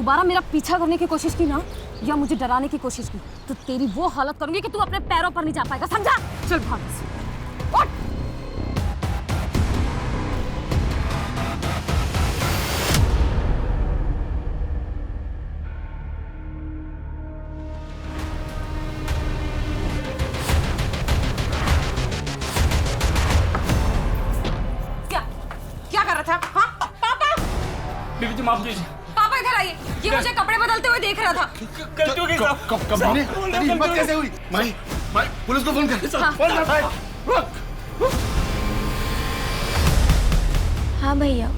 दोबारा मेरा पीछा करने की कोशिश की ना या मुझे डराने की कोशिश की तो तेरी वो हालत करूंगी कि तू अपने पैरों पर नहीं जा पाएगा, समझा? चल भाग से। उठ। क्या कर रहा था? हाँ पापा। बीबी जी माफ कीजिए। पापा इधर आइए, ये मुझे कपड़े बदलते हुए देख रहा था। गलती हो गई साहब। कब तेरी हिम्मत कैसे हुई? माई पुलिस को फोन कर। हाँ भैया,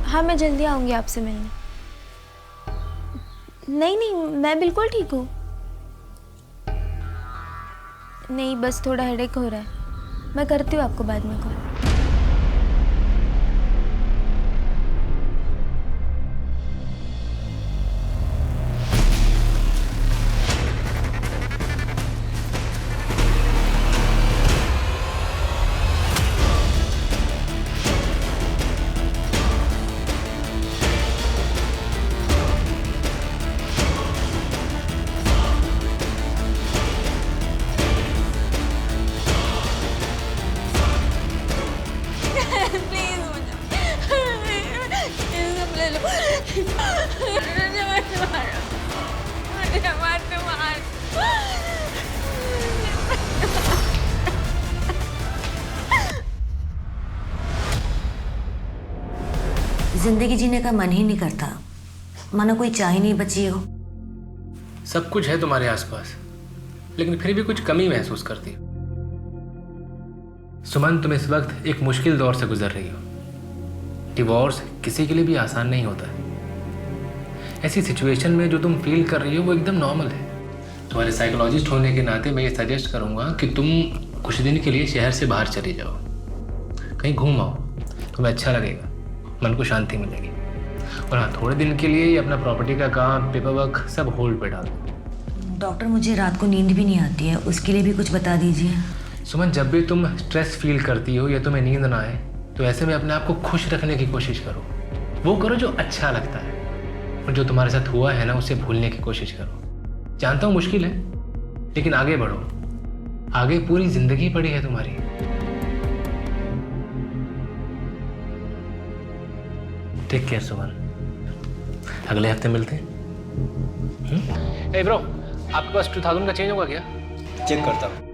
हाँ मैं जल्दी आऊंगी आपसे मिलने। नहीं मैं बिल्कुल ठीक हूँ। नहीं बस थोड़ा हेडेक हो रहा है, मैं करती हूँ आपको बाद में कॉल। जिंदगी जीने का मन ही नहीं करता, मानो कोई चाह ही नहीं बची हो। सब कुछ है तुम्हारे आसपास, लेकिन फिर भी कुछ कमी महसूस करती हो। सुमन, तुम इस वक्त एक मुश्किल दौर से गुजर रही हो। डिवोर्स किसी के लिए भी आसान नहीं होता है। ऐसी सिचुएशन में जो तुम फील कर रही हो वो एकदम नॉर्मल है। तुम्हारे साइकोलॉजिस्ट होने के नाते मैं ये सजेस्ट करूंगा कि तुम कुछ दिन के लिए शहर से बाहर चली जाओ, कहीं घूम आओ, तुम्हें अच्छा लगेगा, मन को शांति मिलेगी। और हाँ, थोड़े दिन के लिए ये अपना प्रॉपर्टी का काम, पेपर वर्क सब होल्ड पे डाल दो। डॉक्टर, मुझे रात को नींद भी नहीं आती है, उसके लिए भी कुछ बता दीजिए। सुमन, जब भी तुम स्ट्रेस फील करती हो या तुम्हें नींद ना आए तो ऐसे में अपने आप को खुश रखने की कोशिश करो। वो करो जो अच्छा लगता है, और जो तुम्हारे साथ हुआ है ना उसे भूलने की कोशिश करो। जानता हूँ मुश्किल है, लेकिन आगे बढ़ो। आगे पूरी जिंदगी पड़ी है तुम्हारी। टेक केयर सुमन, अगले हफ्ते मिलते हैं। हे ब्रो, आपके पास 2000 का चेंज होगा क्या? चेक करता हूँ।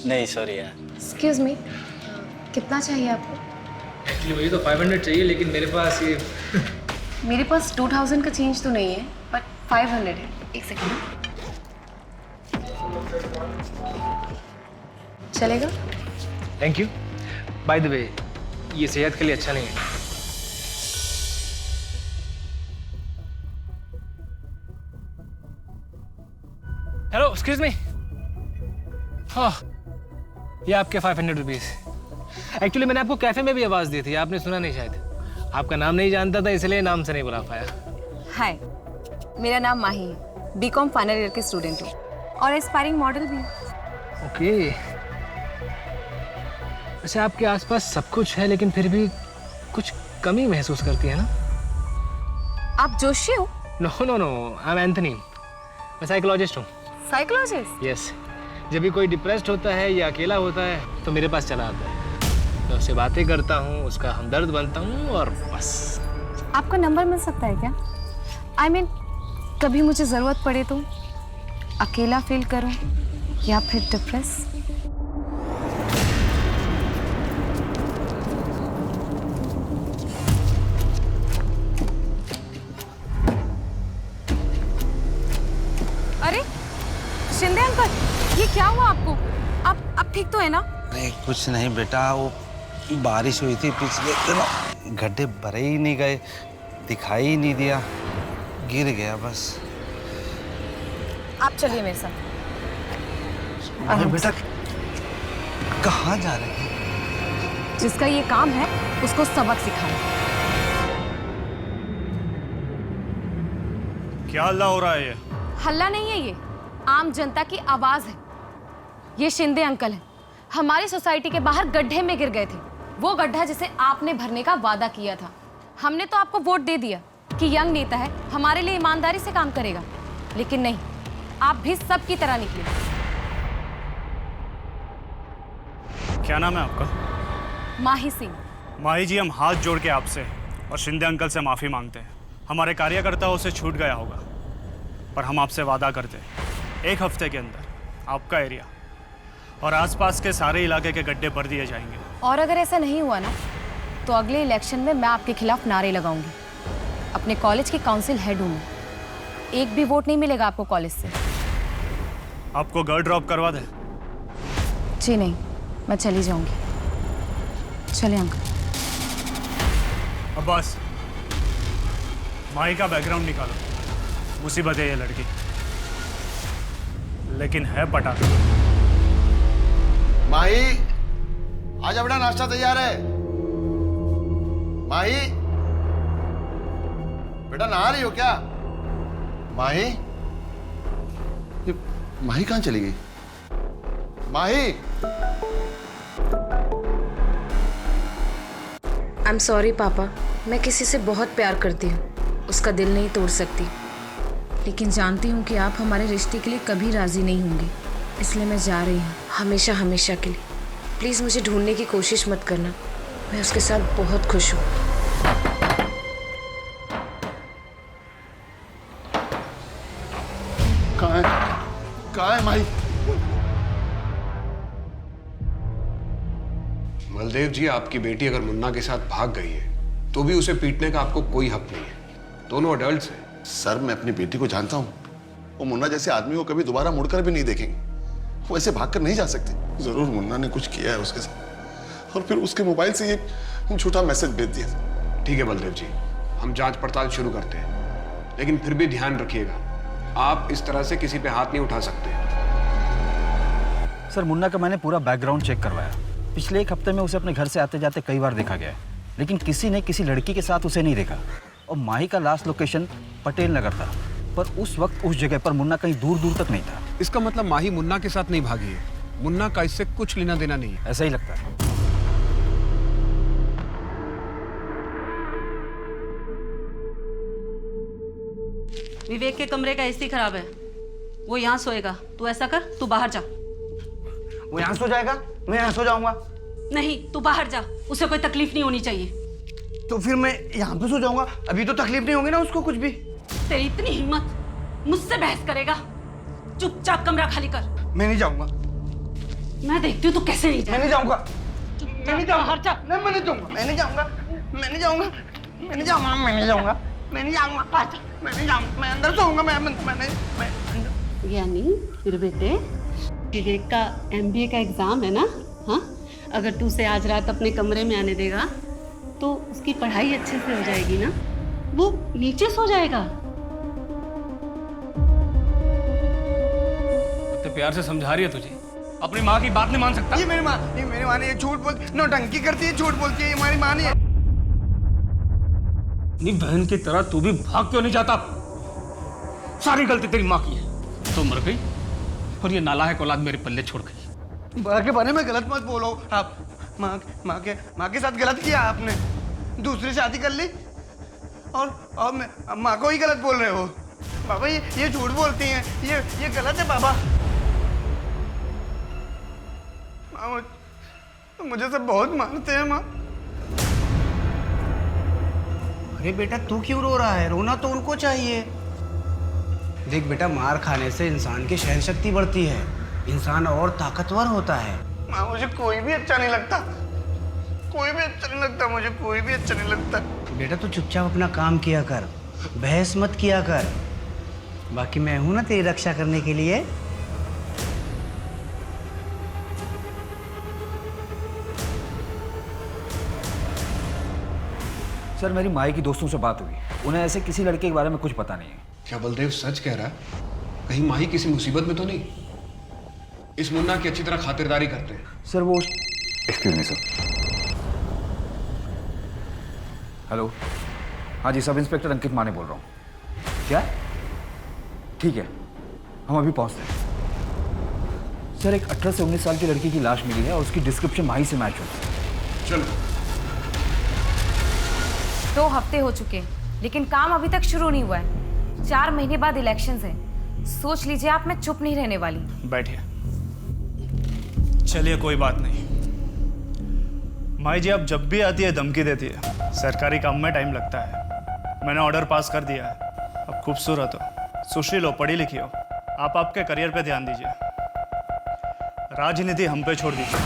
नहीं सॉरी यार। एक्सक्यूज मी, कितना चाहिए आपको? एक्चुअली मुझे तो 500 चाहिए, लेकिन मेरे पास ये मेरे पास 2000 का चेंज तो नहीं है, बट 500 है। एक सेकेंड। चलेगा? Thank you. By the way, ये सेहत के लिए अच्छा नहीं है। Hello, excuse me. हाँ, ये आपके 500 रुपीज। एक्चुअली मैंने आपको कैफे में भी आवाज दी थी, आपने सुना नहीं शायद। आपका नाम नहीं जानता था, इसलिए नाम से नहीं बुला पाया। हाय, मेरा नाम माही है, बीकॉम फाइनल ईयर की स्टूडेंट हूँ और एस्पायरिंग मॉडल भी हूँ। ओके। वैसे आपके आसपास सब कुछ है, लेकिन फिर भी कुछ कमी महसूस करती है ना? आप जोशी हो? No no no, I am Anthony. मैं साइकोलॉजिस्ट हूँ। साइकोलॉजिस्ट? यस। जब भी कोई डिप्रेस्ड होता है या अकेला होता है तो मेरे पास चला आता है। मैं उससे बातें करता हूँ, उसका हमदर्द बनता हूँ और बस। आपका नंबर मिल सकता है क्या? आई मीन, कभी मुझे ज़रूरत पड़े तो, अकेला फील करूँ या फिर डिप्रेस। अरे शिंदे अंकल, ये क्या हुआ आपको? आप ठीक तो है ना? नहीं कुछ नहीं बेटा, वो बारिश हुई थी पिछले दिनों, गड्ढे भरे ही नहीं गए, दिखाई ही नहीं दिया, गिर गया बस। आप चलिए मेरे साथ। अरे बेटा, कहाँ जा रहे हैं? जिसका ये काम है उसको सबक सिखाना। क्या हल्ला हो रहा है ये? हल्ला नहीं है, ये आम जनता की आवाज है। ये शिंदे अंकल हैं, हमारी सोसाइटी के बाहर गड्ढे में गिर गए थे। वो गड्ढा जिसे आपने भरने का वादा किया था। हमने तो आपको वोट दे दिया कि यंग नेता है, हमारे लिए ईमानदारी से काम करेगा, लेकिन नहीं, आप भी सबकी तरह निकले। क्या नाम है आपका? माही सिंह। माही जी, हम हाथ जोड़ के आपसे और शिंदे अंकल से माफ़ी मांगते हैं। हमारे कार्यकर्ताओं से छूट गया होगा, पर हम आपसे वादा करते हैं 1 हफ्ते के अंदर आपका एरिया और आसपास के सारे इलाके के गड्ढे भर दिए जाएंगे। और अगर ऐसा नहीं हुआ ना, तो अगले इलेक्शन में मैं आपके खिलाफ नारे लगाऊंगी। अपने कॉलेज की काउंसिल हेड हूँ मैं, एक भी वोट नहीं मिलेगा आपको कॉलेज से। आपको घर ड्रॉप करवा दे? जी नहीं, मैं चली जाऊंगी। चले अंकल। अब्बास, माही का बैकग्राउंड निकालो। मुसीबत है ये लड़की, लेकिन है पटाखा। माही, आजा बेटा, नाश्ता तैयार है। माही, बेटा नहा रही हो क्या? माही, ये माही कहाँ चली गई? माही, आई एम सॉरी पापा, मैं किसी से बहुत प्यार करती हूँ, उसका दिल नहीं तोड़ सकती, लेकिन जानती हूँ कि आप हमारे रिश्ते के लिए कभी राजी नहीं होंगे, इसलिए मैं जा रही हूँ हमेशा हमेशा के लिए। प्लीज़ मुझे ढूंढने की कोशिश मत करना, मैं उसके साथ बहुत खुश हूँ। कहाँ है माही? बलदेव जी, आपकी बेटी अगर मुन्ना के साथ भाग गई है तो भी उसे पीटने का आपको कोई हक नहीं है। दोनों अडल्ट्स हैं। सर, मैं अपनी बेटी को जानता हूँ। वो मुन्ना जैसे आदमी को कभी दोबारा मुड़कर भी नहीं देखेंगे। वो ऐसे भागकर नहीं जा सकते। जरूर मुन्ना ने कुछ किया है उसके साथ, और फिर उसके मोबाइल से ये झूठा मैसेज भेज दिया। ठीक है बलदेव जी, हम जांच पड़ताल शुरू करते हैं, लेकिन फिर भी ध्यान रखिएगा, आप इस तरह से किसी पे हाथ नहीं उठा सकते। सर, मुन्ना का मैंने पूरा बैकग्राउंड चेक करवाया। पिछले 1 हफ्ते में उसे अपने घर से आते जाते कई बार देखा गया है, लेकिन किसी ने किसी लड़की के साथ उसे नहीं देखा। और माही का लास्ट लोकेशन पटेल नगर था, पर उस वक्त उस जगह पर मुन्ना कहीं दूर दूर तक नहीं था। इसका मतलब माही मुन्ना के साथ नहीं भागी है। मुन्ना का इससे कुछ लेना देना नहीं है। ऐसा ही लगता है। विवेक के कमरे का एसी खराब है, वो यहाँ सोएगा। तू ऐसा कर, तू बाहर जा। वो यहाँ सो जाएगा, मैं यहाँ सो जाऊंगा। नहीं, तू बाहर जा, उसे कोई तकलीफ नहीं होनी चाहिए। तो फिर मैं यहाँ पे सो जाऊंगा, अभी तो तकलीफ नहीं होगी ना उसको कुछ भी। तेरी इतनी हिम्मत, मुझसे बहस करेगा? चुपचाप कमरा खाली कर। मैं नहीं जाऊंगा। मैं देखती हूँ तू कैसे नहीं मैं नहीं जाऊंगा। मैं नहीं जाऊंगा। हट जा। नहीं, मैं नहीं जाऊंगा। मैं नहीं जाऊंगा। मैं नहीं जाऊंगा। मैं नहीं जाऊंगा। मैं नहीं जाऊंगा। मैं नहीं जाऊंगा। मैं नहीं जाऊंगा। मैं अंदर सोऊंगा। मैं यानी फिर बेटे, विवेक का MBA का एग्जाम है ना? हाँ, अगर तू उसे आज रात अपने कमरे में आने देगा तो उसकी पढ़ाई अच्छे से हो जाएगी ना, वो नीचे सो जाएगा। तो प्यार से समझा रही है तुझे, अपनी माँ की बात नहीं मान सकता। ये मेरी माँ नहीं, ये झूठ बोलती, नौटंकी करती है, झूठ बोलती है, ये हमारी माँ नहीं है। अपनी बहन की तरह तू भी भाग क्यों नहीं जाता? सारी गलती तेरी माँ की है। तो मर गई और ये नालायक औलाद मेरे पल्ले छोड़ गई। माँ के बारे में गलत मत बोलो आप। माँ के साथ गलत किया आपने, दूसरी शादी कर ली और माँ को ही गलत बोल रहे हो। बाबा ये झूठ बोलती हैं, ये गलत है बाबा। मुझे सब बहुत मानते हैं माँ। अरे बेटा, तू क्यों रो रहा है? रोना तो उनको चाहिए। देख बेटा, मार खाने से इंसान की सहन शक्ति बढ़ती है, इंसान और ताकतवर होता है। माँ, मुझे कोई भी अच्छा नहीं लगता, कोई भी अच्छा नहीं लगता, मुझे कोई भी अच्छा नहीं लगता। बेटा तू चुपचाप अपना काम किया कर, बहस मत किया कर। बाकी मैं हूं ना तेरी रक्षा करने के लिए। सर, मेरी माई की दोस्तों से बात हुई, उन्हें ऐसे किसी लड़के के बारे में कुछ पता नहीं है। क्या बलदेव सच कह रहा है? कहीं माही किसी मुसीबत में तो नहीं? इस मुन्ना की अच्छी तरह खातिरदारी करते हैं। सर वो एक्सक्यूज मी सर। हेलो, हाँ जी, सब इंस्पेक्टर अंकित माने बोल रहा हूँ। क्या? ठीक है, हम अभी पहुँचते हैं। सर, एक 18 से 19 साल की लड़की की लाश मिली है और उसकी डिस्क्रिप्शन माही से मैच होती है। चलो। 2 हफ्ते हो चुके हैं, लेकिन काम अभी तक शुरू नहीं हुआ है। 4 महीने बाद इलेक्शंस हैं। सोच लीजिए आप, मैं चुप नहीं रहने वाली। बैठिए। चलिए कोई बात नहीं। माई जी, आप जब भी आती है धमकी देती है। सरकारी काम में टाइम लगता है। मैंने ऑर्डर पास कर दिया है। आप खूबसूरत हो, सुशील हो, पढ़ी लिखी हो। आप आपके करियर पे ध्यान दीजिए। राजनीति हम पे छोड़ दीजिए।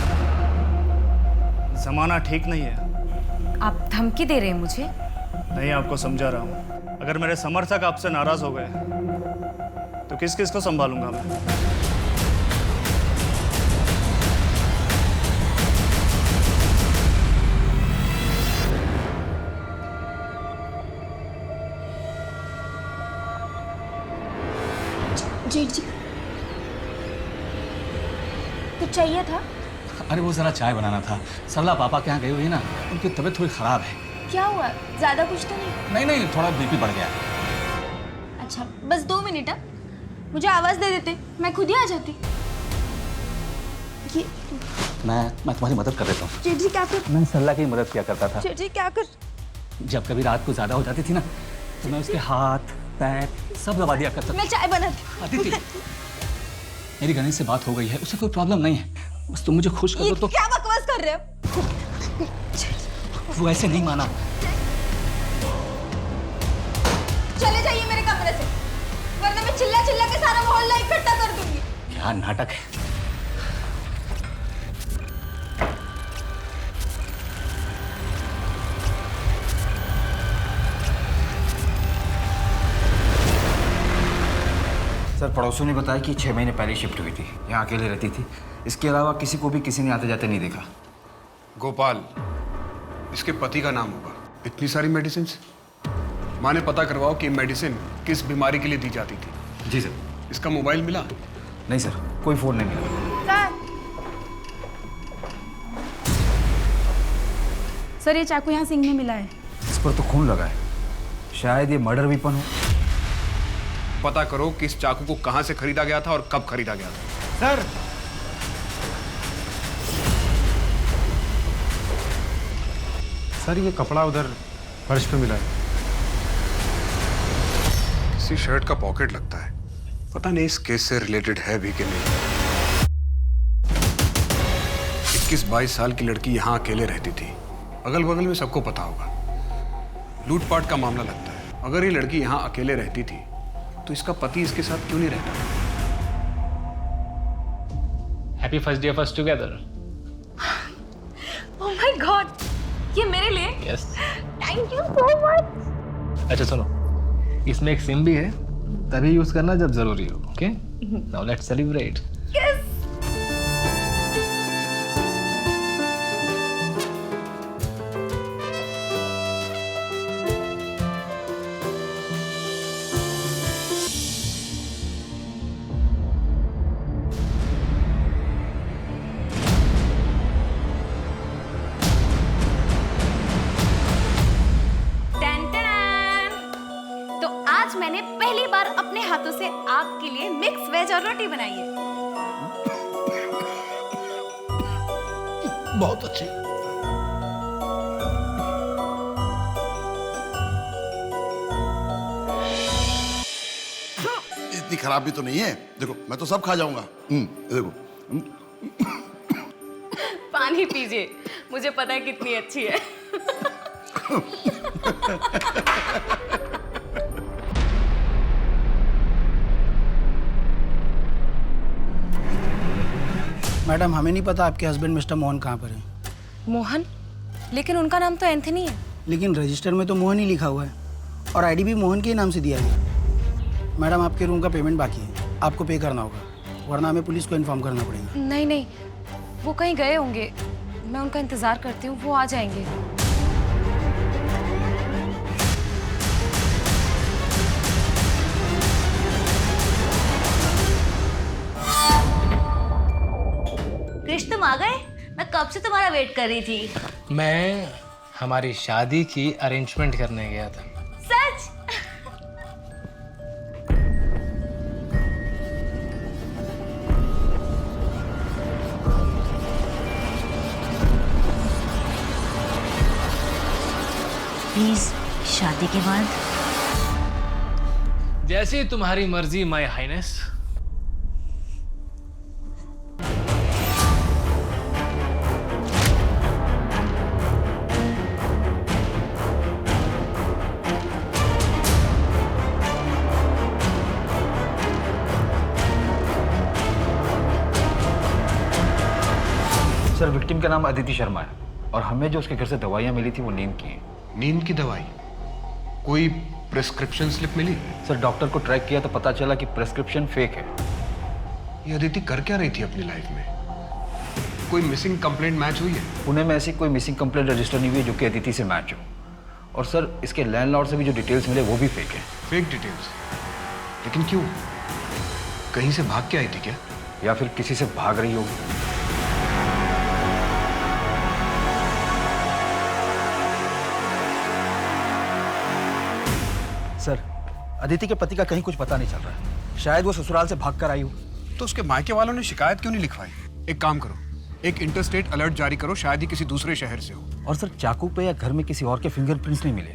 जमाना ठीक नहीं है। आप धमकी दे रहे हैं मुझे? नहीं, आपको समझा रहा हूँ। अगर मेरे समर्थक आपसे नाराज हो गए तो किस किस को संभालूंगा मैं? जेठ जी, कुछ चाहिए था? अरे वो जरा चाय बनाना था। सरला पापा के यहाँ गई हुई है ना, उनकी तबीयत थोड़ी खराब है। क्या हुआ? ज्यादा कुछ तो नहीं? नहीं, थोड़ा बीपी बढ़ गया है। अच्छा, बस 2 मिनट। मुझे आवाज दे देते, मैं खुद ही आ जाती। ये मैं तुम्हारी मदद कर देता हूँ। जेठ जी क्या कर? मैं सरला की मदद किया करता था। जेठ जी क्या कर? जब कभी रात को ज्यादा हो जाती थी ना, तो मैं उसके हाथ पैर सब दबा दिया करता था। मैं चाय बनाती। अदिति, मेरी गणेश से बात हो गई है, उसे कोई प्रॉब्लम नहीं है। बस तुम मुझे खुश कर दो तो। क्या बकवास कर रहे हो? वो ऐसे नहीं माना। चले जाइए मेरे कमरे से, वरना मैं चिल्ला चिल्ला के सारा मोहल्ला इकट्ठा कर दूंगी। क्या नाटक है। सर, पड़ोसियों ने बताया कि 6 महीने पहले शिफ्ट हुई थी, यहाँ अकेले रहती थी। इसके अलावा किसी को भी किसी ने आते जाते नहीं देखा। गोपाल, इसके पति का नाम होगा। इतनी सारी मेडिसिन, माँ ने पता करवाओ कि मेडिसिन किस बीमारी के लिए दी जाती थी। जी सर। इसका मोबाइल मिला? नहीं सर, कोई फोन नहीं मिला। सर, ये चाकू यहाँ सिंह में मिला है। इस पर तो खून लगा है, शायद ये मर्डर वेपन हो। पता करो कि इस चाकू को कहां से खरीदा गया था और कब खरीदा गया था। सर, सर, ये कपड़ा उधर फर्श पे मिला है। किसी शर्ट का पॉकेट लगता है। पता नहीं इस केस से रिलेटेड है भी कि नहीं। 21-22 साल की लड़की यहाँ अकेले रहती थी। अगल बगल में सबको पता होगा। लूटपाट का मामला लगता है। अगर ये लड़की यहाँ अकेले रहती थी तो इसका पति इसके साथ क्यों नहीं रहता? Happy first day first together. Oh my God, ये मेरे लिए? Yes. Thank you so much. अच्छा सुनो, इसमें एक सिम भी है, तभी यूज करना जब जरूरी हो। Okay, now let's celebrate. Yes. मैंने पहली बार अपने हाथों से आपके लिए मिक्स वेज और रोटी बनाई है। बहुत अच्छी। इतनी खराब भी तो नहीं है। देखो, मैं तो सब खा जाऊंगा। देखो। पानी पीजिए, मुझे पता है कितनी अच्छी है। मैडम, हमें नहीं पता आपके हस्बैंड मिस्टर मोहन कहाँ पर है। मोहन? लेकिन उनका नाम तो एंथनी है। लेकिन रजिस्टर में तो मोहन ही लिखा हुआ है और आईडी भी मोहन के ही नाम से दिया गया। मैडम, आपके रूम का पेमेंट बाकी है, आपको पे करना होगा, वरना हमें पुलिस को इन्फॉर्म करना पड़ेगा। नहीं नहीं, वो कहीं गए होंगे, मैं उनका इंतजार करती हूँ, वो आ जाएंगे। कृष्ण, तुम आ गए? मैं कब से तुम्हारा वेट कर रही थी। मैं हमारी शादी की अरेंजमेंट करने गया था। सच? प्लीज शादी के बाद? जैसी तुम्हारी मर्जी माय हाइनेस। सर, विक्टिम का नाम अदिति शर्मा है और हमें जो उसके घर से दवाइयाँ मिली थी वो नींद की हैं। नींद की दवाई? कोई प्रिस्क्रिप्शन स्लिप मिली? सर, डॉक्टर को ट्रैक किया तो पता चला कि प्रिस्क्रिप्शन फेक है। ये अदिति कर क्या रही थी अपनी लाइफ में? कोई मिसिंग कंप्लेंट मैच हुई है? पुणे में ऐसी कोई मिसिंग कंप्लेंट रजिस्टर नहीं हुई है जो कि अदिति से मैच हो। और सर, इसके लैंडलॉर्ड से भी जो डिटेल्स मिले वो भी फेक है। Fake details? लेकिन क्यों? कहीं से भाग के आई थी क्या? या फिर किसी से भाग रही होगी। सर, अदिति के पति का कहीं कुछ पता नहीं चल रहा है। शायद वो ससुराल से भाग कर आई हो। तो उसके मायके वालों ने शिकायत क्यों नहीं लिखवाई? एक काम करो, एक इंटरस्टेट अलर्ट जारी करो, शायद ही किसी दूसरे शहर से हो। और सर, चाकू पे या घर में किसी और के फिंगरप्रिंट्स नहीं मिले।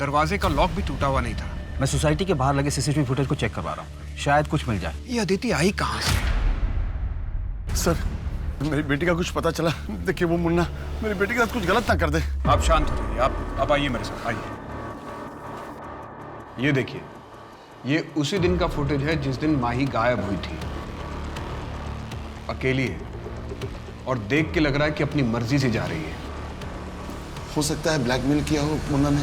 दरवाजे का लॉक भी टूटा हुआ नहीं था। मैं सोसाइटी के बाहर लगे सीसीटीवी फुटेज को चेक करवा रहा हूँ, शायद कुछ मिल जाए। ये अदिति आई कहाँ से? सर, मेरी बेटी का कुछ पता चला। देखिए, वो मुन्ना मेरी बेटी के साथ कुछ गलत ना कर दे। आप शांत हो जाइए। आप आइए मेरे साथ, आइए। ये देखिए, ये उसी दिन का फुटेज है जिस दिन माही गायब हुई थी। अकेली है और देख के लग रहा है कि अपनी मर्जी से जा रही है। हो सकता है ब्लैकमेल किया हो मुन्ना ने।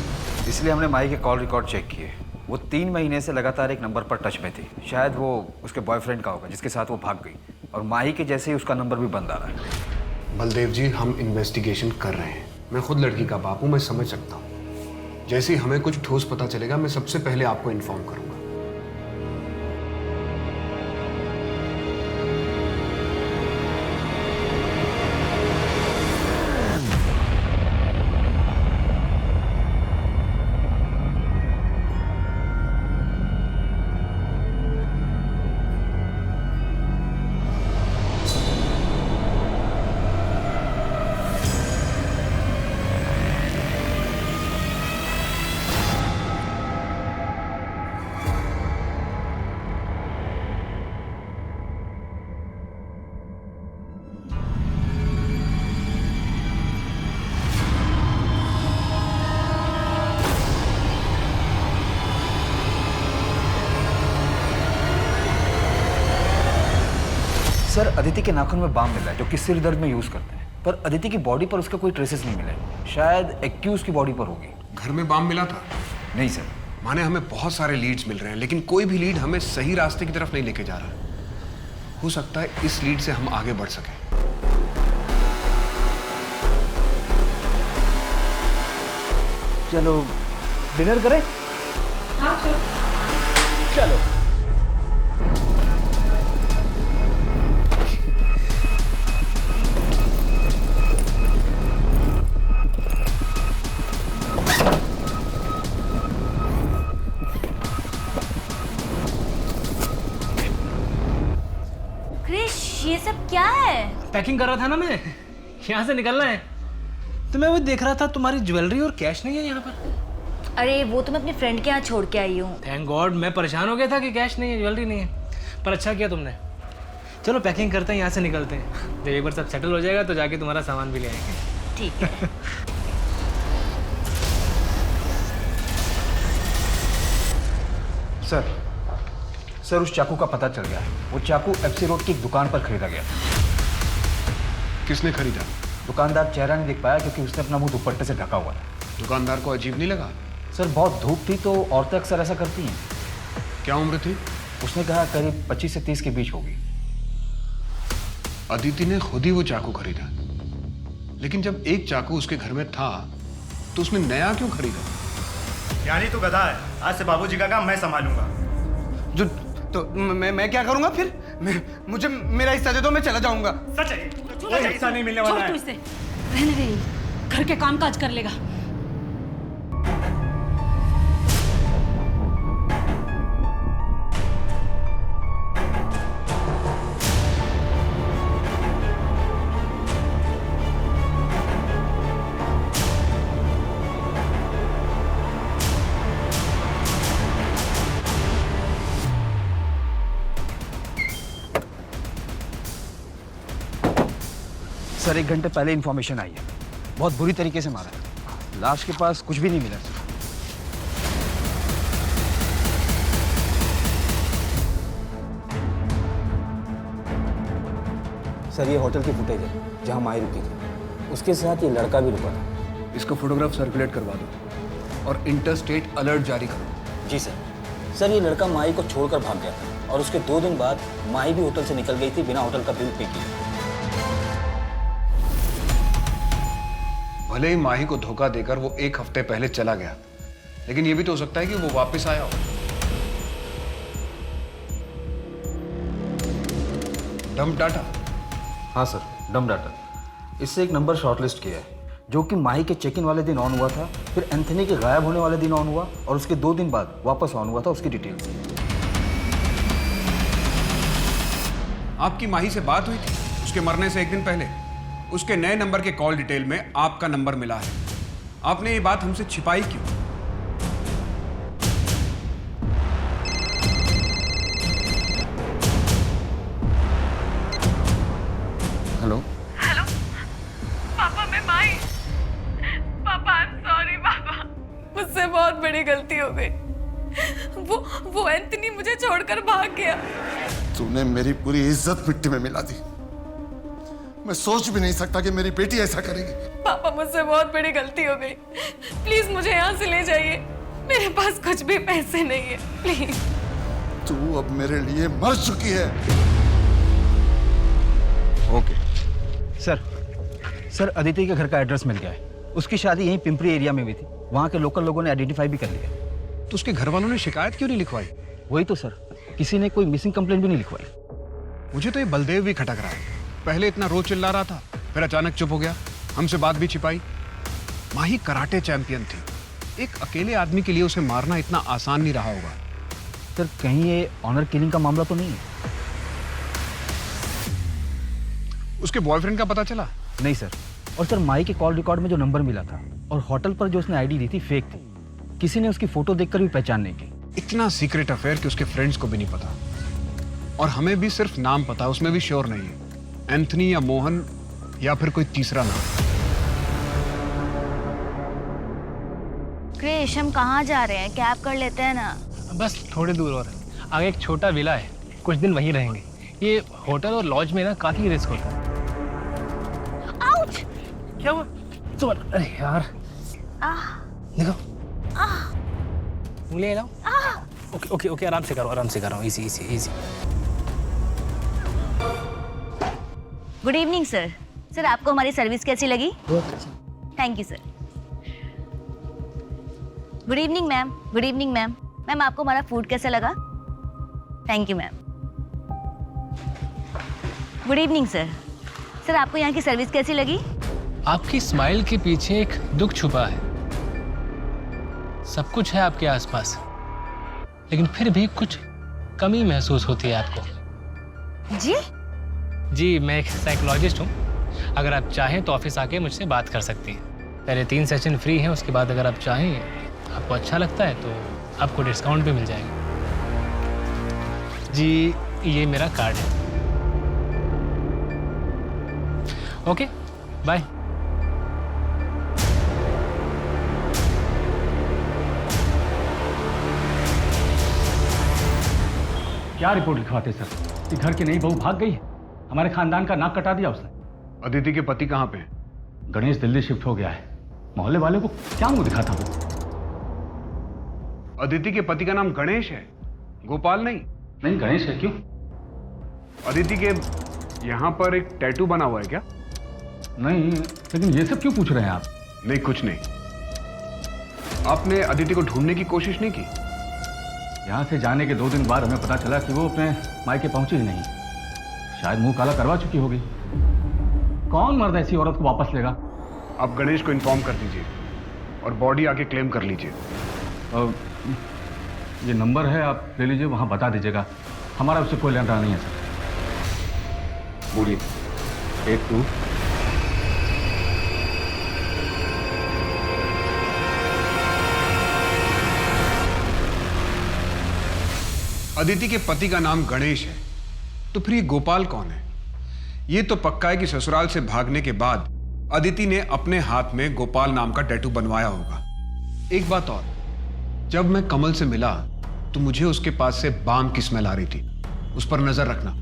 इसलिए हमने माही के कॉल रिकॉर्ड चेक किए। वो 3 महीने से लगातार एक नंबर पर टच में थी। शायद वो उसके बॉयफ्रेंड का होगा जिसके साथ वो भाग गई। और माही के जैसे ही उसका नंबर भी बंद आ रहा है। बलदेव जी, हम इन्वेस्टिगेशन कर रहे हैं। मैं खुद लड़की का बाप हूं, मैं समझ सकता हूँ। जैसे ही हमें कुछ ठोस पता चलेगा मैं सबसे पहले आपको इन्फॉर्म करूंगा। सर, अदिति के नाखून में बाम मिला है जो कि सिर दर्द में यूज करते हैं, पर अदिति की बॉडी पर उसका कोई ट्रेसेस नहीं मिले। शायद एक्यूज की बॉडी पर होगी। घर में बाम मिला था? नहीं सर। माने हमें बहुत सारे लीड्स मिल रहे हैं, लेकिन कोई भी लीड हमें सही रास्ते की तरफ नहीं लेके जा रहा। हो सकता है इस लीड से हम आगे बढ़ सकें। चलो डिनर करें? हाँ चलो। ये सब क्या है? पैकिंग कर रहा था ना मैं, यहाँ से निकलना है। तो मैं वो देख रहा था तुम्हारी ज्वेलरी और कैश नहीं है यहाँ पर। अरे वो तो मैं अपने फ्रेंड के यहाँ छोड़ के आई हूँ। थैंक गॉड, मैं परेशान हो गया था कि कैश नहीं है, ज्वेलरी नहीं है। पर अच्छा किया तुमने। चलो पैकिंग करते हैं, यहाँ से निकलते हैं। जब एक बार सब सेटल हो जाएगा तो जाके तुम्हारा सामान भी ले आएंगे। ठीक है। सर, उस चाकू का पता चल गया है। वो चाकू एफसी रोड की एक दुकान पर खरीदा गया। किसने खरीदा? दुकानदार चेहरा नहीं दिख पाया क्योंकि उसने अपना मुंह दुपट्टे से ढका हुआ था। दुकानदार को अजीब नहीं लगा? सर, बहुत धूप थी तो औरतें अक्सर ऐसा करती हैं। क्या उम्र थी? उसने कहा करीब 25 से 30 के बीच होगी। अदिति ने खुद ही वो चाकू खरीदा, लेकिन जब एक चाकू उसके घर में था तो उसने नया क्यों खरीदा? यानी तू गधा है। आज से बाबूजी का काम मैं संभालूंगा। जो तो मैं क्या करूंगा फिर? मुझे मेरा हिस्सा दे दो, मैं चला जाऊंगा। सच है, कोई हिस्सा नहीं मिलने वाला है। छोड़ तू इसे, रहने दे, घर के काम काज कर लेगा। सर 1 घंटे पहले इन्फॉर्मेशन आई है, बहुत बुरी तरीके से मारा है। लाश के पास कुछ भी नहीं मिला सर। सर ये होटल की फुटेज है जहाँ माही रुकी थी, उसके साथ ये लड़का भी रुका था। इसका फोटोग्राफ सर्कुलेट करवा दो और इंटरस्टेट अलर्ट जारी करो। जी सर। सर ये लड़का माही को छोड़कर भाग गया था और उसके 2 दिन बाद माही भी होटल से निकल गई थी बिना होटल का बिल पे किए। भले ही माही को धोखा देकर वो 1 हफ्ते पहले चला गया, लेकिन ये भी तो हो सकता है कि वो वापस आया हो। Dump data? हाँ सर, डम डाटा। इससे एक नंबर शॉर्टलिस्ट किया है जो कि माही के चेक इन वाले दिन ऑन हुआ था, फिर एंथनी के गायब होने वाले दिन ऑन हुआ और उसके 2 दिन बाद वापस ऑन हुआ था, उसकी डिटेल्स। आपकी माही से बात हुई थी उसके मरने से 1 दिन पहले? उसके नए नंबर के कॉल डिटेल में आपका नंबर मिला है। आपने ये बात हमसे छिपाई क्यों? हेलो हेलो पापा, मैं माही। पापा आई एम सॉरी पापा, मुझसे बहुत बड़ी गलती हो गई। वो एंथनी मुझे छोड़कर भाग गया। तूने मेरी पूरी इज्जत मिट्टी में मिला दी। मैं सोच भी नहीं सकता कि मेरी बेटी ऐसा करेगी। पापा मुझसे बहुत बड़ी गलती हो गई, प्लीज मुझे यहाँ से ले जाइए। मेरे पास कुछ भी पैसे नहीं है, प्लीज। तू अब मेरे लिए मर चुकी है। ओके सर अदिति के घर का एड्रेस मिल गया है। उसकी शादी यहीं पिंपरी एरिया में हुई थी, वहाँ के लोकल लोगों ने आइडेंटिफाई भी कर लिया। तो उसके घर वालों ने शिकायत क्यों नहीं लिखवाई? वही तो सर, किसी ने कोई मिसिंग कंप्लेंट भी नहीं लिखवाई। मुझे तो ये बलदेव भी खटक रहा है। पहले इतना रोज चिल्ला रहा था, फिर अचानक चुप हो गया, हमसे बात भी छिपाई। माही कराटे चैंपियन थी, एक अकेले आदमी के लिए उसे मारना इतना आसान नहीं रहा होगा। सर कहीं ये ऑनर किलिंग का मामला तो नहीं है? उसके बॉयफ्रेंड का पता चला? नहीं सर। और सर माही के कॉल रिकॉर्ड में जो नंबर मिला था और होटल पर जो उसने आईडी दी थी फेक थी, किसी ने उसकी फोटो देखकर भी पहचान नहीं की। इतना सीक्रेट अफेयर कि उसके फ्रेंड्स को भी नहीं पता, और हमें भी सिर्फ नाम पता, उसमें भी श्योर नहीं है एंथनी या मोहन या फिर कोई तीसरा नाम। क्रिश, हम कहाँ जा रहे हैं? कैब कर लेते हैं ना। बस थोड़ी दूर और है। आगे एक छोटा विला है, कुछ दिन वहीं रहेंगे। ये होटल और लॉज में ना काफी रिस्क होता है। आउच! क्या हुआ? तो अरे यार देखो, उंगली हिलाओ। ओके ओके ओके, आराम से करो, easy easy easy. Good evening sir. Sir आपको हमारी सर्विस कैसी लगी? बहुत अच्छा। Thank you sir. Good evening ma'am. Good evening ma'am. Ma'am आपको हमारा फूड कैसा लगा? Thank you ma'am. Good evening sir. Sir आपको यहाँ की सर्विस कैसी लगी? आपकी स्माइल के पीछे एक दुख छुपा है। सब कुछ है आपके आसपास, लेकिन फिर भी कुछ कमी महसूस होती है आपको। जी? जी, मैं एक साइकोलॉजिस्ट हूँ। अगर आप चाहें तो ऑफिस आके मुझसे बात कर सकती हैं। पहले 3 सेशन फ्री हैं, उसके बाद अगर आप चाहें, आपको अच्छा लगता है तो आपको डिस्काउंट भी मिल जाएगा। जी, ये मेरा कार्ड है। Okay, bye. क्या रिपोर्ट लिखवाते सर कि घर की नई बहू भाग गई? हमारे खानदान का नाक कटा दिया उसने। अदिति के पति कहाँ पे हैं? गणेश दिल्ली शिफ्ट हो गया है। मोहल्ले वाले को क्या मुंह दिखाता वो? अदिति के पति का नाम गणेश है, गोपाल नहीं? नहीं, गणेश है। क्यों? अदिति के यहाँ पर एक टैटू बना हुआ है क्या? नहीं, लेकिन ये सब क्यों पूछ रहे हैं आप? नहीं, कुछ नहीं। आपने अदिति को ढूंढने की कोशिश नहीं की? यहाँ से जाने के 2 दिन बाद हमें पता चला कि वो अपने मायके पहुंची ही नहीं। शायद मुंह काला करवा चुकी होगी। कौन मर्द ऐसी औरत को वापस लेगा? आप गणेश को इन्फॉर्म कर दीजिए और बॉडी आके क्लेम कर लीजिए। ये नंबर है, आप ले लीजिए, वहाँ बता दीजिएगा। हमारा उससे कोई लेना नहीं है सर। बोलिए। 82 अदिति के पति का नाम गणेश है, तो फिर ये गोपाल कौन है? ये तो पक्का है कि ससुराल से भागने के बाद अदिति ने अपने हाथ में गोपाल नाम का टैटू बनवाया होगा। एक बात और, जब मैं कमल से मिला तो मुझे उसके पास से बाम की स्मेल आ रही थी, उस पर नजर रखना।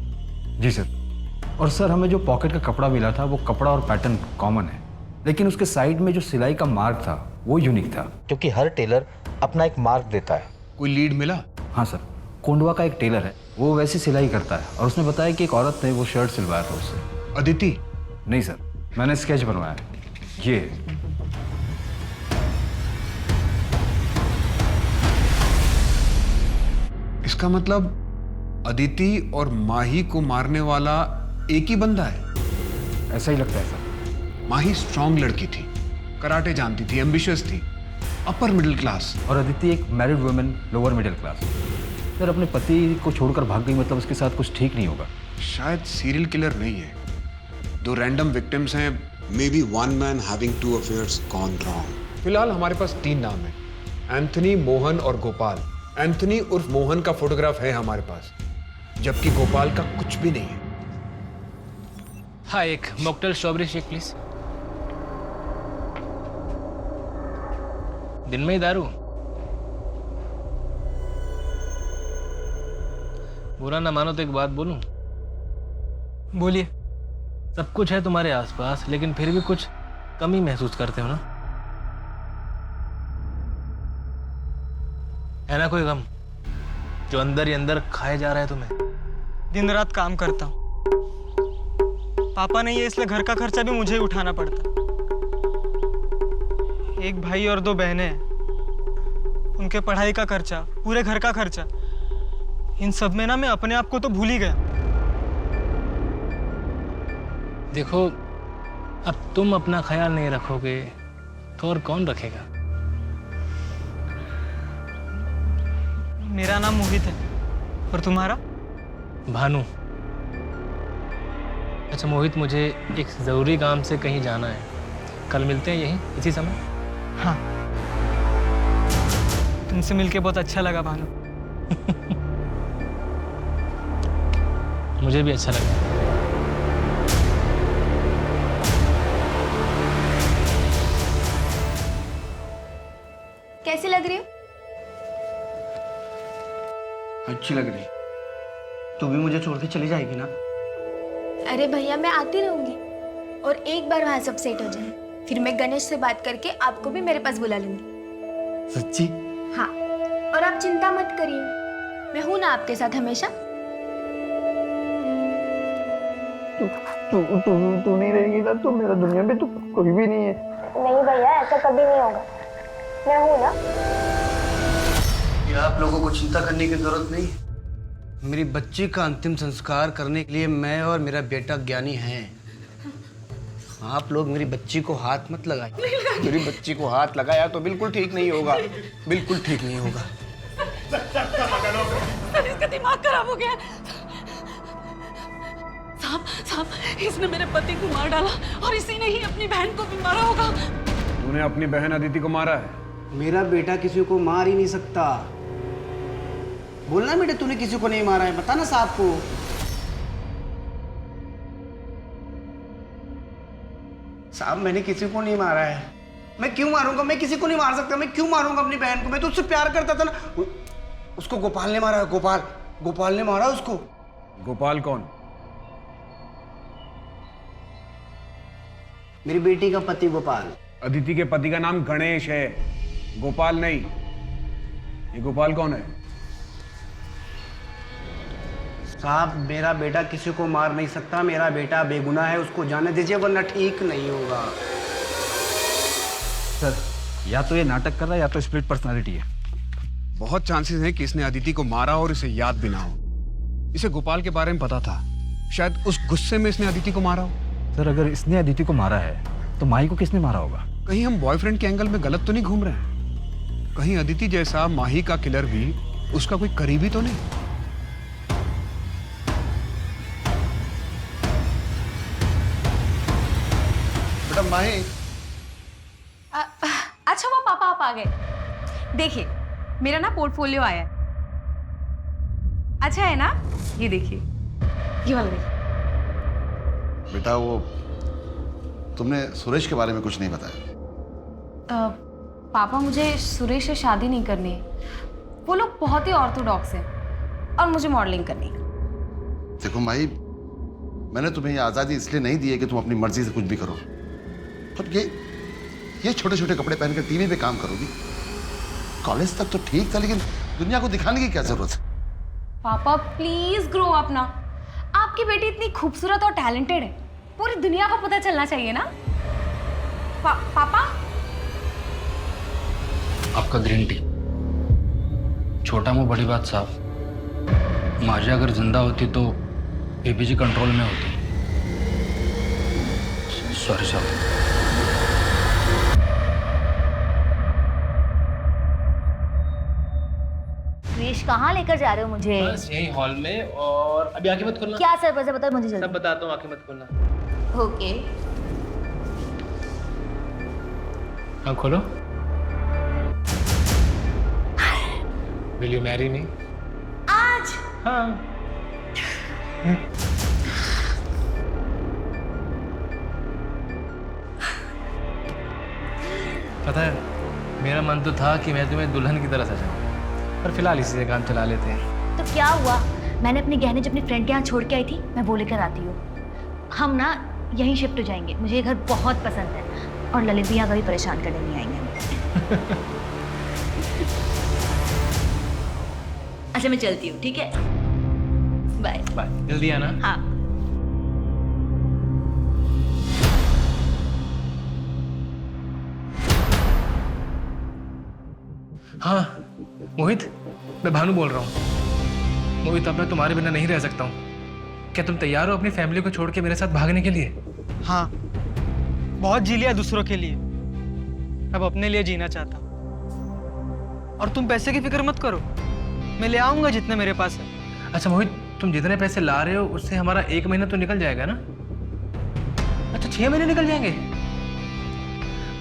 जी सर। और सर हमें जो पॉकेट का कपड़ा मिला था वो कपड़ा और पैटर्न कॉमन है, लेकिन उसके साइड में जो सिलाई का मार्क था वो यूनिक था, क्योंकि हर टेलर अपना एक मार्क देता है। कोई लीड मिला? हाँ सर, कोंडवा का एक टेलर है, वो वैसी सिलाई करता है और उसने बताया कि एक औरत ने वो शर्ट सिलवाया था उससे। अदिति? नहीं सर, मैंने स्केच बनवाया है, ये। इसका मतलब अदिति और माही को मारने वाला एक ही बंदा है? ऐसा ही लगता है सर। माही स्ट्रांग लड़की थी, कराटे जानती थी, एम्बिशियस थी, अपर मिडिल क्लास। और अदिति एक married women, lower middle class. Sir अपने पति को छोड़कर भाग गई, मतलब उसके साथ कुछ ठीक नहीं होगा। शायद सीरियल किलर नहीं है, दो रैंडम विक्टिम्स हैं। Maybe one man having two affairs gone wrong. फिलहाल हमारे पास 3 नाम है, एंथनी, मोहन और गोपाल। एंथनी उर्फ मोहन का फोटोग्राफ है हमारे पास, जबकि गोपाल का कुछ भी नहीं है। हाँ, एक मॉकटेल स्ट्रॉबेरी शेक प्लीज। दिन में ही दारू? बुरा ना मानो तो एक बात बोलूं? बोलिए। सब कुछ है तुम्हारे आसपास, लेकिन फिर भी कुछ कमी महसूस करते हो ना? है ना कोई गम जो अंदर ही अंदर खाए जा रहा है तुम्हें? दिन रात काम करता हूँ, पापा नहीं है इसलिए घर का खर्चा भी मुझे ही उठाना पड़ता। एक भाई और 2 बहनें हैं, उनके पढ़ाई का खर्चा, पूरे घर का खर्चा, इन सब में ना मैं अपने आप को तो भूल ही गया। देखो, अब तुम अपना ख्याल नहीं रखोगे तो और कौन रखेगा? मेरा नाम मोहित है, और तुम्हारा? भानु। अच्छा मोहित, मुझे एक ज़रूरी काम से कहीं जाना है, कल मिलते हैं यहीं इसी समय? हाँ, तुमसे मिलके बहुत अच्छा लगा भानु। मुझे भी अच्छा लगा। कैसी लग रही हो? अच्छी लग रही। तू भी मुझे छोड़ के चली जाएगी ना? अरे भैया, मैं आती रहूंगी, और एक बार वहां सब सेट हो जाए फिर मैं गणेश से बात करके आपको भी मेरे पास बुला लूंगी। सच्ची? हाँ, और आप चिंता मत करिए, मैं हूं ना आपके साथ हमेशा। तू नहीं रहेगी ना तो मेरा दुनिया में तो कोई भी नहीं है। नहीं भैया, ऐसा कभी नहीं होगा, मैं हूं ना। ये आप लोगों को चिंता करने की जरूरत नहीं। मेरी बच्ची का अंतिम संस्कार करने के लिए मैं और मेरा बेटा ज्ञानी हैं। आप लोग मेरी बच्ची को हाथ मत लगाइए। मेरी बच्ची को हाथ लगाया तो बिल्कुल ठीक नहीं होगा, बिल्कुल ठीक नहीं होगा। इसका दिमाग खराब हो गया। साहब, इसने मेरे पति को मार डाला और इसी ने ही अपनी बहन को भी मारा होगा। तूने अपनी बहन अदिति को मारा है? मेरा बेटा किसी को मार ही नहीं सकता। बोलना बेटा, तूने किसी को नहीं मारा है, बता ना साहब को। साहब, मैंने किसी को नहीं मारा है। मैं क्यों मारूंगा? मैं किसी को नहीं मार सकता। मैं क्यों मारूंगा अपनी बहन को? मैं तो उससे प्यार करता था ना। उसको गोपाल ने मारा है। गोपाल ने मारा उसको। गोपाल कौन? मेरी बेटी का पति गोपाल। अदिति के पति का नाम गणेश है, गोपाल नहीं। ये गोपाल कौन है? साहब, मेरा बेटा किसी को मार नहीं सकता। मेरा बेटा बेगुनाह है, उसको जाने दीजिए वरना ठीक नहीं होगा। सर, या तो ये नाटक कर रहा है या तो स्प्लिट पर्सनालिटी है। बहुत चांसेस हैं कि इसने अदिति को मारा और इसे याद भी ना हो। इसे गोपाल के बारे में पता था, शायद उस गुस्से में इसने अदिति को मारा हो। सर, अगर इसने अदिति को मारा है तो माही को किसने मारा होगा? कहीं हम बॉयफ्रेंड के एंगल में गलत तो नहीं घूम रहे हैं? कहीं अदिति जैसा माही का किलर भी उसका कोई करीबी तो नहीं? बेटा माही। अच्छा वो पापा आप आ गए। देखिए, मेरा ना पोर्टफोलियो आया है। अच्छा है ना? ये देखिए, ये वाला देखिए। बेटा वो तुमने सुरेश के बारे में कुछ नहीं बताया। पापा मुझे सुरेश से शादी नहीं करनी है। वो लोग बहुत ही ऑर्थोडॉक्स हैं और मुझे मॉडलिंग करनी है। देखो माई, मैंने तुम्हें ये आज़ादी इसलिए नहीं दी है कि तुम अपनी मर्जी से कुछ भी करो। और ये छोटे छोटे कपड़े पहनकर टीवी पे काम करोगी। कॉलेज तक तो ठीक था, लेकिन दुनिया को दिखाने की क्या जरूरत है? पापा प्लीज ग्रो अप ना। आपकी बेटी इतनी खूबसूरत और टैलेंटेड है, पूरी दुनिया को पता चलना चाहिए ना। पापा आपका ग्रीन टी। छोटा मुंह बड़ी बात साहब। माजी अगर जिंदा होती तो बीबीजी कंट्रोल में होती। सॉरी साहब। क्रिश कहाँ लेकर जा रहे हो मुझे? बस यही हॉल में, और अभी आंखें मत खोलना। क्या सरप्राइज है बताओ मुझे जल्दी। सब बताता हूँ, आंखें मत खोलना। ओके। हाँ खोलो। Will you marry me? आज? हाँ। पता है, मेरा मन तो था कि मैं तुम्हें दुल्हन की तरह सजाऊं, पर फिलहाल इसी से काम चला लेते हैं। तो क्या हुआ? मैंने अपने गहने जो अपनी फ्रेंड के यहाँ छोड़ के आई थी, मैं वो लेकर आती हूँ। हम ना यहीं शिफ्ट हो जाएंगे। मुझे ये घर बहुत पसंद है और ललित भी यहाँ कभी परेशान करने नहीं आएंगे। अच्छा मैं चलती हूँ, ठीक है? Bye bye. जल्दी आना। हाँ। हाँ मोहित, मैं भानु बोल रहा हूँ। मोहित, अब मैं तुम्हारे बिना नहीं रह सकता हूँ। क्या तुम तैयार हो अपनी फैमिली को छोड़ के मेरे साथ भागने के लिए? हाँ, बहुत जी लिया दूसरों के लिए, अब अपने लिए जीना चाहता। और तुम पैसे की फिक्र मत करो, मैं ले आऊंगा जितने मेरे पास है। अच्छा मोहित, तुम जितने पैसे ला रहे हो उससे हमारा 1 महीना तो निकल जाएगा ना? अच्छा 6 महीने निकल जाएंगे?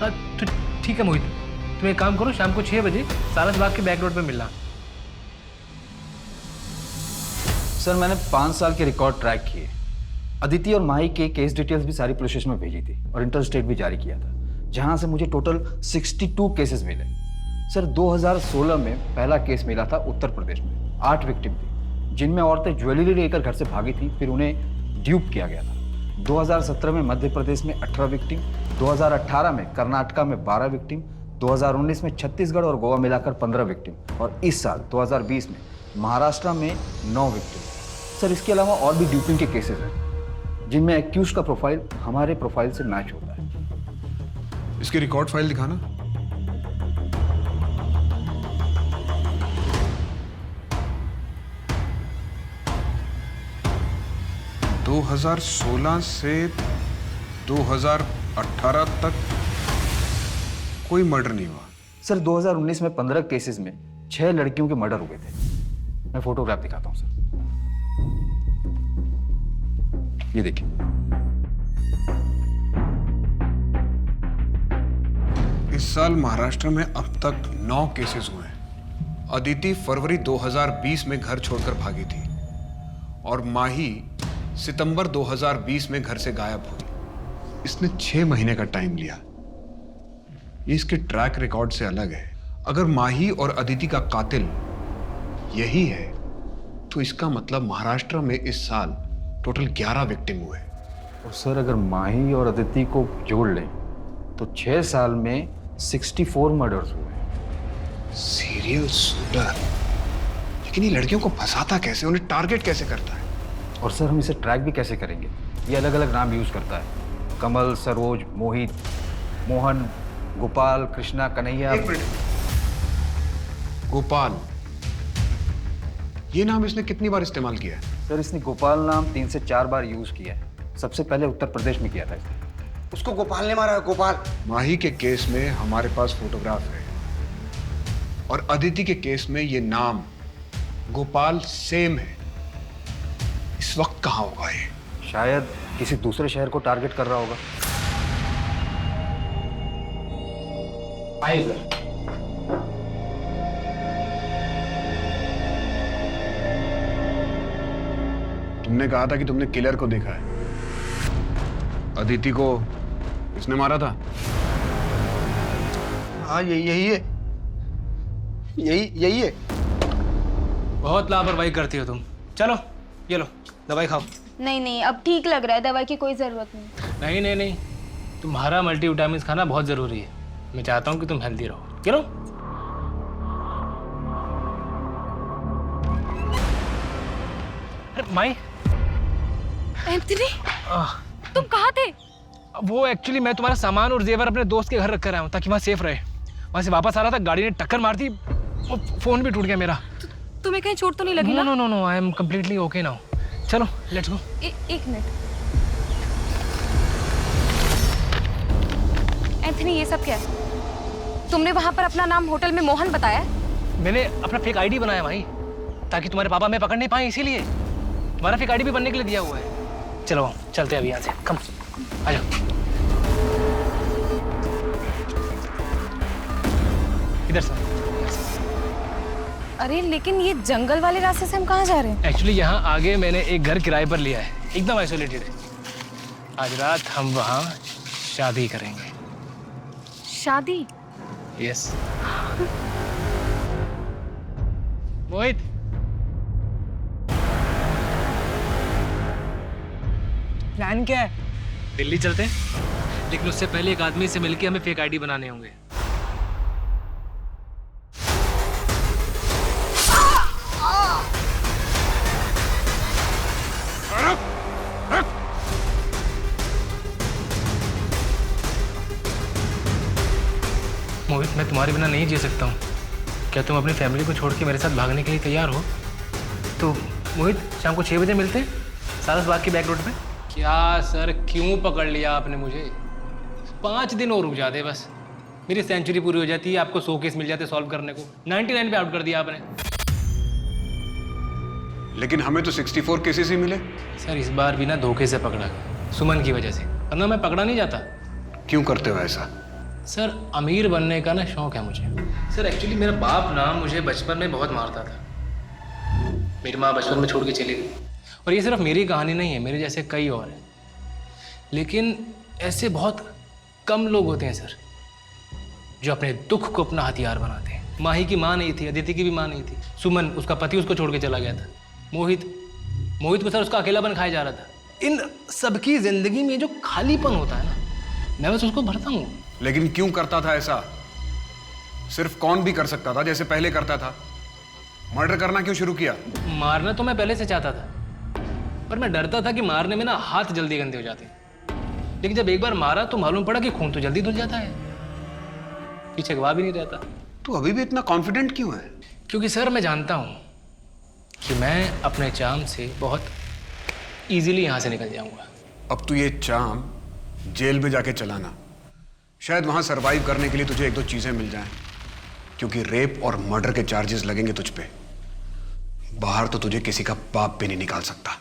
हाँ तो ठीक है मोहित, तुम एक काम करो, शाम को 6 बजे सारस बाग के बैक रोड पे मिलना। सर मैंने 5 साल के रिकॉर्ड ट्रैक किए। अदिति और माही के केस डिटेल्स भी सारी पुलिस स्टेशन में भेजी थी और इंटर स्टेट भी जारी किया था, जहां से मुझे टोटल 62 केसेस मिले। सर 2016 में पहला केस मिला था उत्तर प्रदेश में, 8 विक्टिम थी, जिनमें औरतें ज्वेलरी लेकर घर से भागी थी, फिर उन्हें ड्यूप किया गया था। 2017 में मध्य प्रदेश में 18 विक्टिम, 2018 में कर्नाटका में 12 विक्टिम, 2019 में छत्तीसगढ़ और गोवा मिलाकर 15 विक्टिम, और इस साल 2020 में महाराष्ट्र में 9 विक्टिम। सर इसके अलावा और भी ड्यूपिंग के केसेस हैं, जिनमें एक्यूज का प्रोफाइल हमारे प्रोफाइल से मैच होता है। इसकी रिकॉर्ड फाइल दिखाना। दो 2016 से 2018 तक कोई मर्डर नहीं हुआ। सर 2019 में 15 केसेस में 6 लड़कियों के मर्डर हुए थे। मैं फोटोग्राफ दिखाता हूं सर, ये देखिए। इस साल महाराष्ट्र में अब तक 9 केसेस हुए हैं। अदिति फरवरी 2020 में घर छोड़कर भागी थी और माही सितंबर 2020 में घर से गायब हुई। इसने 6 महीने का टाइम लिया। ये इसके ट्रैक रिकॉर्ड से अलग है। अगर माही और अदिति का कातिल यही है तो इसका मतलब महाराष्ट्र में इस साल टोटल 11 विक्टिम हुए। और सर अगर माही और अदिति को जोड़ लें तो 6 साल में 64 मर्डर्स हुए। सीरियल शूटर, लेकिन ये लड़कियों को फंसाता कैसे, उन्हें टारगेट कैसे करता है? और सर हम इसे ट्रैक भी कैसे करेंगे? ये अलग अलग नाम यूज करता है, कमल, सरोज, मोहित, मोहन, गोपाल, कृष्णा, कन्हैया। गोपाल, ये नाम इसने कितनी बार इस्तेमाल किया है? सर इसने गोपाल नाम 3 से 4 बार यूज किया है। सबसे पहले उत्तर प्रदेश में किया था इसने। उसको गोपाल ने मारा है, गोपाल। माही के केस में हमारे पास फोटोग्राफ है और अदिति के केस में ये नाम गोपाल सेम है। इस वक्त कहाँ होगा ये? शायद किसी दूसरे शहर को टारगेट कर रहा होगा। तुमने कहा था कि तुमने किलर को देखा है। अदिति को किसने मारा था? हाँ यही है, यही है। बहुत लापरवाही करती हो तुम। चलो ये लो दवाई खाओ। नहीं नहीं, अब ठीक लग रहा है, दवाई की कोई ज़रूरत नहीं। नहीं नहीं नहीं, तुम्हारा मल्टीविटामिन खाना बहुत ज़रूरी है। मैं चाहता हूँ कि तुम हेल्दी रहो। चलो। अरे माई। एंथनी, तुम कहाँ थे? वो एक्चुअली मैं तुम्हारा सामान और जेवर अपने दोस्त के घर रख कर आया हूँ ताकि वहाँ सेफ रहे। वहाँ से वापस आ रहा था, गाड़ी ने टक्कर मार दी, फोन भी टूट गया मेरा। तुम्हें कहीं चोट तो नहीं लगी ना? No no no, I am completely okay now. चलो लेट्स गो। एक मिनट एंथनी, ये सब क्या है? तुमने वहाँ पर अपना नाम होटल में मोहन बताया? मैंने अपना फेक आईडी बनाया भाई, ताकि तुम्हारे पापा मैं पकड़ नहीं पाए, इसीलिए तुम्हारा फेक आईडी भी बनने के लिए दिया हुआ है। चलो चलते हैं अभी यहाँ से। कम आ जाओ। इधर से। अरे लेकिन ये जंगल वाले रास्ते से हम कहाँ जा रहे हैं? एक्चुअली यहाँ आगे मैंने एक घर किराए पर लिया है, एकदम आइसोलेटेड है। आज रात हम वहाँ शादी करेंगे। शादी? यस। मोहित, प्लान क्या है? दिल्ली चलते हैं, लेकिन उससे पहले एक आदमी से मिलके हमें फेक आईडी बनाने होंगे। मोहित, मैं तुम्हारे बिना नहीं जी सकता हूँ। क्या तुम अपनी फैमिली को छोड़ के मेरे साथ भागने के लिए तैयार हो? तो मोहित, शाम को 6 बजे मिलते हैं सारस बाग की बैक रोड पे। क्या सर, क्यों पकड़ लिया आपने मुझे? 5 दिन और रुक जाते बस, मेरी सेंचुरी पूरी हो जाती है, आपको 100 केस मिल जाते सॉल्व करने को। 99 पे आउट कर दिया आपने। लेकिन हमें तो 64 केसेस ही मिले। सर इस बार भी ना धोखे से पकड़ा, सुमन की वजह से, वरना मैं पकड़ा नहीं जाता। क्यों करते हो ऐसा? सर अमीर बनने का ना शौक है मुझे। सर एक्चुअली मेरा बाप ना मुझे बचपन में बहुत मारता था। मेरी माँ बचपन में छोड़ के चली गई। और ये सिर्फ मेरी कहानी नहीं है, मेरे जैसे कई और हैं। लेकिन ऐसे बहुत कम लोग होते हैं सर, जो अपने दुख को अपना हथियार बनाते हैं। माही की माँ नहीं थी, अदिति की भी माँ नहीं थी। सुमन, उसका पति उसको छोड़ के चला गया था। मोहित को सर उसका अकेलापन खाया जा रहा था। इन सबकी जिंदगी में जो खालीपन होता है ना, मैं बस उसको भरता हूँ। लेकिन क्यों करता था ऐसा? सिर्फ कौन भी कर सकता था जैसे पहले करता था। मर्डर करना क्यों शुरू किया? मारना तो मैं पहले से चाहता था, पर मैं डरता था कि मारने में ना हाथ जल्दी गंदे हो जाते हैं। लेकिन जब एक बार मारा तो मालूम पड़ा कि खून तो जल्दी धुल जाता है, पीछे गवाह भी नहीं रहता। तू अभी भी इतना कॉन्फिडेंट क्यों है? क्योंकि सर मैं जानता हूँ कि मैं अपने चार्म से बहुत इजीली यहाँ से निकल जाऊंगा। अब तू ये चार्म जेल में जाके चलाना, शायद वहां सरवाइव करने के लिए तुझे 1-2 चीजें मिल जाएं, क्योंकि रेप और मर्डर के चार्जेस लगेंगे तुझ पे। बाहर तो तुझे किसी का बाप भी नहीं निकाल सकता।